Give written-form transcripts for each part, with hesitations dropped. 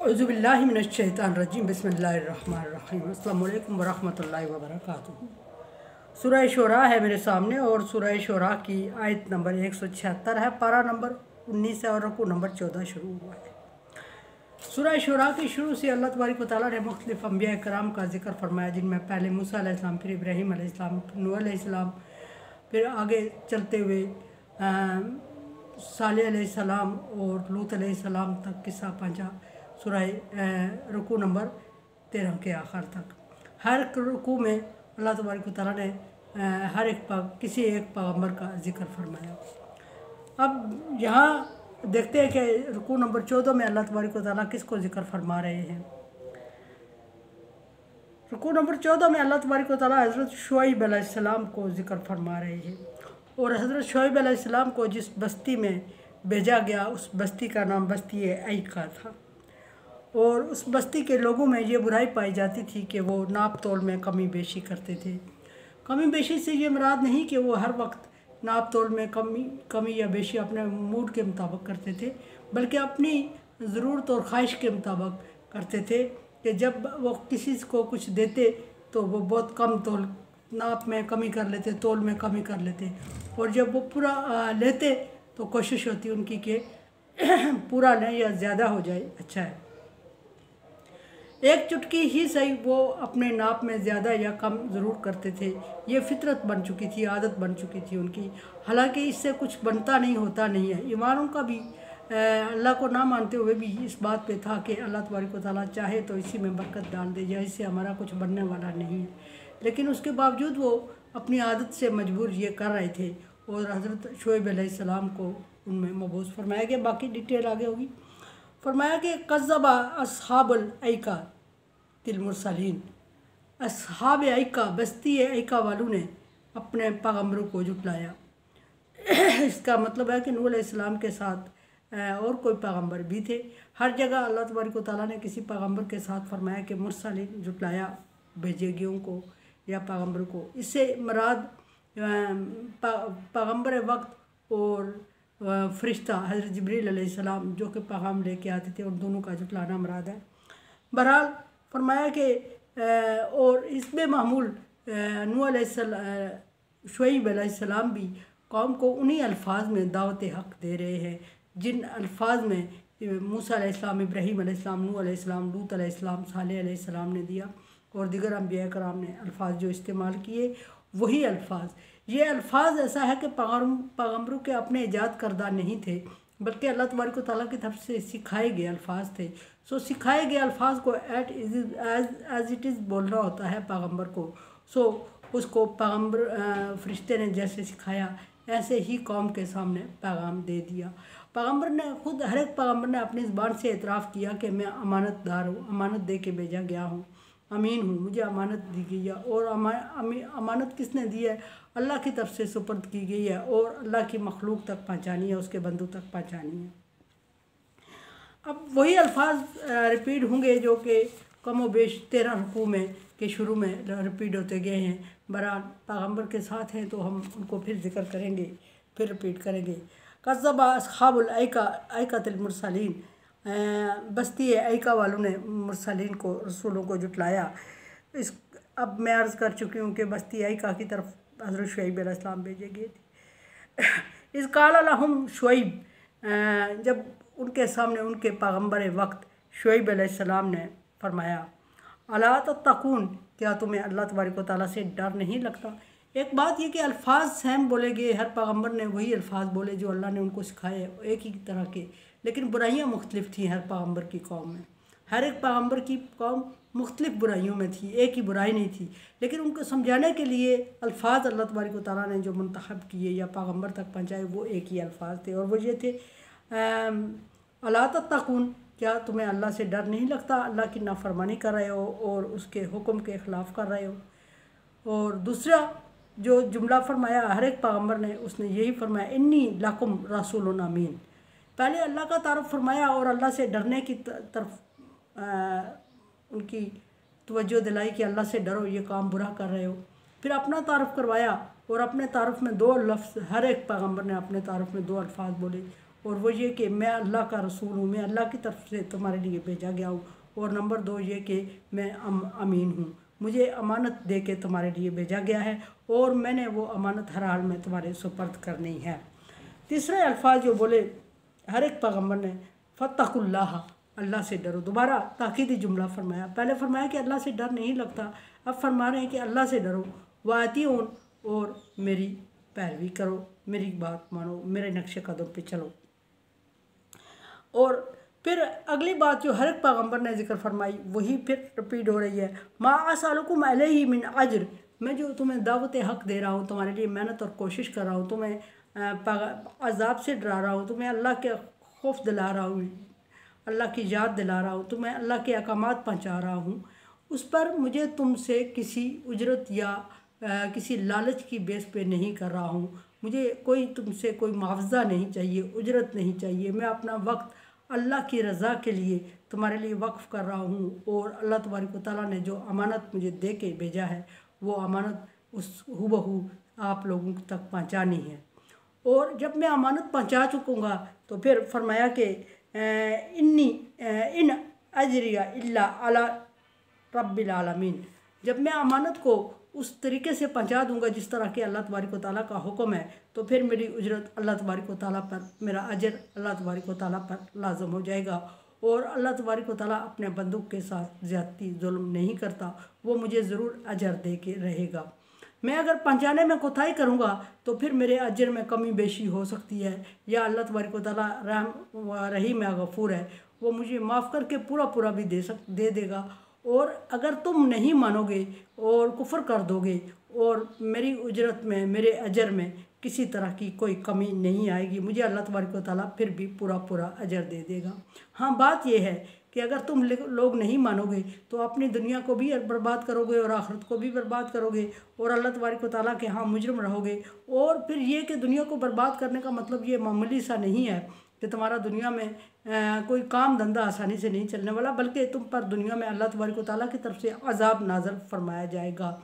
औज़ुबिल्लाहि मिनश्शैतानिर्रजीम बिस्मिल्लाहिर्रहमानिर्रहीम अस्सलामु अलैकुम वरहमतुल्लाहि वबरकातुहू। सूरह शूरा है मेरे सामने और सूरह शूरा की आयत नंबर 176 है, पारा नंबर 19 है और रुकू नंबर 14 शुरू हुआ है। सूरह शूरा के शुरू से अल्लाह तबारक व तआला ने मुख्तलिफ अंबिया कराम का जिक्र फरमाया, जिनमें पहले मूसा अलैहिस्सलाम, फिर इब्राहीम अलैहिस्सलाम, नूह अलैहिस्सलाम, फिर आगे चलते हुए सालेह अलैहिस्सलाम और लूत अलैहिस्सलाम तक किस्सा पहुँचा सूरह रुकू नंबर 13 के आखिर तक। हर रुकू में अल्लाह तबारक व तआला ने हर एक किसी एक पैगम्बर का जिक्र फरमाया। अब यहाँ देखते हैं कि रुकू नंबर 14 में अल्लाह तबारक व तआला किसको जिक्र फरमा रहे हैं। रुकू नंबर 14 में अल्लाह तबारक व तआला हज़रत शुएब अलैहिस्सलाम को जिक्र फरमा रहे हैं और हज़रत शुएब अलैहिस्सलाम को जिस बस्ती में भेजा गया उस बस्ती का नाम बस्ती ऐका था और उस बस्ती के लोगों में ये बुराई पाई जाती थी कि वो नाप तोल में कमी बेशी करते थे। कमी बेशी से ये मुराद नहीं कि वो हर वक्त नाप तोल में कमी या बेशी अपने मूड के मुताबिक करते थे, बल्कि अपनी ज़रूरत और ख्वाहिश के मुताबिक करते थे कि जब वो किसी को कुछ देते तो वो बहुत कम तोल नाप में कमी कर लेते, तोल में कमी कर लेते, और जब वो पूरा लेते तो कोशिश होती उनकी कि पूरा लें या ज़्यादा हो जाए अच्छा है। एक चुटकी ही सही वो अपने नाप में ज़्यादा या कम ज़रूर करते थे। ये फितरत बन चुकी थी, आदत बन चुकी थी उनकी। हालांकि इससे कुछ बनता नहीं, होता नहीं है। ईमानों का भी अल्लाह को ना मानते हुए भी इस बात पे था कि अल्लाह तबारक व तआला चाहे तो इसी में बरकत डाल दे या इससे हमारा कुछ बनने वाला नहीं है, लेकिन उसके बावजूद वो अपनी आदत से मजबूर ये कर रहे थे और हज़रत शुएब अलैहिस्सलाम को उनमें मबूस फरमाया गया। बाकी डिटेल आगे होगी। फरमाया कि कज़्ज़बा अस्हाबुल ऐका तिल मुरसलीन, अस्हाब ऐका बस्ती ऐका वालों ने अपने पैगम्बरों को जुटलाया। इसका मतलब है कि नूह अलैहिस्सलाम के साथ और कोई पैगम्बर भी थे। हर जगह अल्लाह तबारक व तआला ने किसी पैगम्बर के साथ फरमाया कि मुरसलीन जुटलाया, भेजे गयों को या पैगम्बरों को। इससे मुराद पैगम्बर वक्त और फरिश्ता हज़रत जिब्रील अलैहिस्सलाम जो कि पैगाम लेके आते थे, उन दोनों का जुटलाना मुराद है। बहरहाल फरमाया कि और इसमें मामूल नूह अलैहिस्सलाम, शुएब अलैहिस्सलाम भी कौम को उन्हीं अल्फाज में दावत हक़ दे रहे हैं जिन अल्फाज में मूसा अलैहिस्सलाम, इब्राहीम अलैहिस्सलाम, नूह अलैहिस्सलाम, लूत अलैहिस्सलाम, सालेह अलैहिस्सलाम ने दिया और दीगर अंबिया कराम ने अल्फाज जो इस्तेमाल किए वही अल्फाज। ये अल्फाज ऐसा है कि पैगम्बरों के अपने ईजाद करदा नहीं थे, बल्कि अल्लाह तबारक व तआला की तरफ से सिखाए गए अल्फाज थे। सो सिखाए गए अल्फाज को एज इट इज़ बोलना होता है पैगम्बर को। सो उसको पैगम्बर फरिश्ते ने जैसे सिखाया ऐसे ही कौम के सामने पैगाम दे दिया। पैगम्बर ने खुद, हर एक पैगम्बर ने अपनी ज़बान से एतराफ़ किया कि मैं अमानतदार हूँ, अमानत दे के भेजा गया हूँ, अमीन हूँ, मुझे अमानत दी गई है। और अमानत किसने दी है? अल्लाह की तरफ से सुपर्द की गई है और अल्लाह की मखलूक तक पहुँचानी है, उसके बंदों तक पहुँचानी है। अब वही अल्फाज रिपीट होंगे जो कि कम व बेश 13 रुकू में के शुरू में रिपीट होते गए हैं। बहरहाल पैगम्बर के साथ हैं तो हम उनको फिर जिक्र करेंगे, फिर रिपीट करेंगे। कज़्ज़बा अस्हाबुल ऐका तिल मुरसलीन, बस्ती ऐका वालों ने मुरसलीन को, रसूलों को जुटलाया। इस अब मैं अर्ज़ कर चुकी हूँ कि बस्ती ऐका की तरफ हज़रत शुएब अलैहिस्सलाम भेजे गए थे। इस काला लहुम शुएब, जब उनके सामने उनके पैगम्बर वक्त शुएब अलैहिस्सलाम ने फरमाया, अला तत्तकून, क्या तुम्हें अल्लाह तबारक व तआला से डर नहीं लगता। एक बात ये कि अल्फाज सेम बोले गए, हर पैगम्बर ने वही अल्फाज बोले जो अल्लाह ने उनको सिखाए, एक ही तरह के, लेकिन बुराइयाँ मुख्तलिफ थी हर पैगम्बर की कौम में। हर एक पैगम्बर की कौम मुख्तलिफ बुराइयों में थी, एक ही बुराई नहीं थी, लेकिन उनको समझाने के लिए अल्फाज अल्लाह तबारक व तआला ने जो मुंतखब किए या पैगम्बर तक पहुँचाए वो एक ही अल्फाज थे और वो ये थे, अला तत्तकून, क्या तुम्हें अल्लाह से डर नहीं लगता, अल्लाह की नाफरमानी कर रहे हो और उसके हुक्म के ख़िलाफ़ कर रहे हो। और दूसरा जो जुमला फरमाया हर एक पैगम्बर ने, उसने यही फरमाया, इन्नी लकुम रसूलुन अमीन। पहले अल्लाह का तारुफ़ फरमाया और अल्लाह से डरने की तरफ उनकी तवज्जो दिलाई कि अल्लाह से डरो, ये काम बुरा कर रहे हो। फिर अपना तारुफ़ करवाया और अपने तारुफ़ में 2 लफ्ज़, हर एक पैगम्बर ने अपने तारुफ़ में 2 अल्फाज बोले और वो ये कि मैं अल्लाह का रसूल हूँ, मैं अल्लाह की तरफ से तुम्हारे लिए भेजा गया हूँ। और नंबर 2 ये कि मैं अमीन हूँ, मुझे अमानत दे के तुम्हारे लिए भेजा गया है और मैंने वो अमानत हर हाल में तुम्हारे सुपर्द करनी है। तीसरे अल्फाज जो बोले हर एक पैगम्बर ने, फत्तकुल्लाह, अल्लाह से डरो। दोबारा ताकीदी जुमला फरमाया। पहले फरमाया कि अल्लाह से डर नहीं लगता, अब फरमा रहे हैं कि अल्लाह से डरो। वातिऊन, और मेरी पैरवी करो, मेरी बात मानो, मेरे नक्शे कदम पे चलो। और फिर अगली बात जो हर एक पैगम्बर ने जिक्र फरमाई वही फिर रिपीट हो रही है। मा असअलुकुम अलैहि मिन अज्र, मैं जो तुम्हें दावत हक़ दे रहा हूँ, तुम्हारे लिए मेहनत और कोशिश कर रहा हूँ, तुम्हें अजाब से डरा रहा हूँ, तुम्हें अल्लाह के खौफ दिला रहा हूँ, अल्लाह की याद दिला रहा हूँ, तुम्हें अल्लाह के अहकामात पहुँचा रहा हूँ, उस पर मुझे तुमसे किसी उजरत या किसी लालच की बेस पे नहीं कर रहा हूँ। मुझे कोई तुमसे कोई मुआवजा नहीं चाहिए, उजरत नहीं चाहिए। मैं अपना वक्त अल्लाह की रज़ा के लिए तुम्हारे लिए वक्फ़ कर रहा हूँ। और अल्लाह तबारक व तआला ने जो अमानत मुझे दे के भेजा है वो अमानत उस हुबहू आप लोगों तक पहुँचानी है। और जब मैं अमानत पहुँचा चुकूँगा तो फिर फरमाया कि इन अजरिया इल्ला अला रब्बिल आलमीन, जब मैं अमानत को उस तरीके से पहुँचा दूँगा जिस तरह के अल्लाह तबारक व तआला का हुक्म है, तो फिर मेरी उजरत अल्लाह तबारक व तआला पर, मेरा अजर अल्लाह तबारक व तआला पर लाजम हो जाएगा। और अल्लाह तबारक व तआला अपने बंदूक के साथ ज़्यादती जुल्म नहीं करता, वो मुझे ज़रूर अजर दे के रहेगा। मैं अगर पहुँचाने में कोताही करूँगा तो फिर मेरे अजर में कमी बेशी हो सकती है, या अल्लाह तबारक व तआला रहम रहीम गफ़ूर है, वो मुझे माफ़ करके पूरा पूरा भी दे देगा। और अगर तुम नहीं मानोगे और कुफ्र कर दोगे और मेरी उजरत में, मेरे अजर में किसी तरह की कोई कमी नहीं आएगी, मुझे अल्लाह तबारक व तआला फिर भी पूरा पूरा अजर दे देगा। हाँ, बात यह है कि अगर तुम लोग नहीं मानोगे तो अपनी दुनिया को भी बर्बाद करोगे और आखिरत को भी बर्बाद करोगे और अल्लाह तबारक व तआला के हाँ मुजरिम रहोगे। और फिर ये कि दुनिया को बर्बाद करने का मतलब ये मामूली सा नहीं है कि तुम्हारा दुनिया में कोई काम धंधा आसानी से नहीं चलने वाला, बल्कि तुम पर दुनिया में अल्लाह तबारक व तआला की तरफ से अजाब नाज़िल फरमाया जाएगा।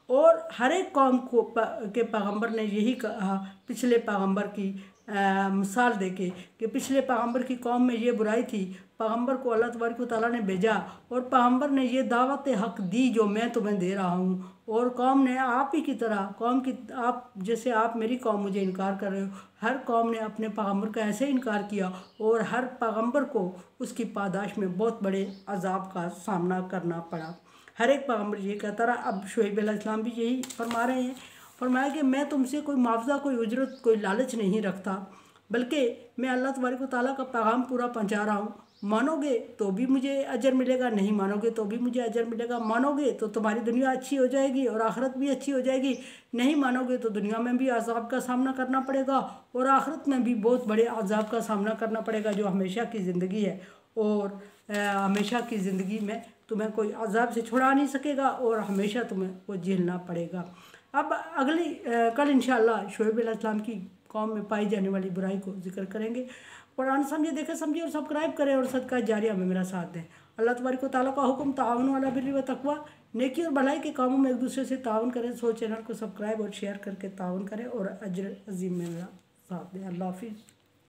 और हर एक कौम को के पैगम्बर ने यही कहा पिछले पैगम्बर की मिसाल देके कि पिछले पैगम्बर की कौम में ये बुराई थी, पैगम्बर को अल्लाह तबारक व तआला ने भेजा और पैगम्बर ने ये दावत हक़ दी जो मैं तुम्हें दे रहा हूँ, और कौम ने आप ही की तरह, कौम की आप जैसे आप मेरी कौम मुझे इनकार कर रहे हो, हर कौम ने अपने पैगम्बर का ऐसे इनकार किया और हर पैगम्बर को उसकी पादाश में बहुत बड़े अजाब का सामना करना पड़ा। हर एक पैगम्बर ये कहता रहा। अब शुएब अलैहिस्सलाम भी यही फरमा रहे हैं, फरमाया कि मैं तुमसे कोई मुआवजा, कोई उजरत, कोई लालच नहीं रखता, बल्कि मैं अल्लाह तबारक व तआला का पैगाम पूरा पहुँचा रहा हूँ। मानोगे तो भी मुझे अजर मिलेगा, नहीं मानोगे तो भी मुझे अजर मिलेगा। मानोगे तो तुम्हारी दुनिया अच्छी हो जाएगी और आखिरत भी अच्छी हो जाएगी, नहीं मानोगे तो दुनिया में भी अजाब का सामना करना पड़ेगा और आखिरत में भी बहुत बड़े अजाब का सामना करना पड़ेगा जो हमेशा की ज़िंदगी है। और हमेशा की ज़िंदगी में तुम्हें कोई अजाब से छुड़ा नहीं सकेगा और हमेशा तुम्हें वो झेलना पड़ेगा। अब अगली कल इंशाअल्लाह शुएब अलैहिस्सलाम की कौम में पाई जाने वाली बुराई को जिक्र करेंगे। कुरान समझे, देखें, समझे और सब्सक्राइब करें और सदका जारिया में मेरा साथ दें। अल्लाह तबारक व तआला का हुक्म ताउनु अला बिर्रि व तक़वा, नेकी और भलाई के कामों में एक दूसरे से ताउन करें। सो चैनल को सब्सक्राइब और शेयर करके ताउन करें और अजर अजीम में मेरा साथ दें। अल्लाह हाफिज़।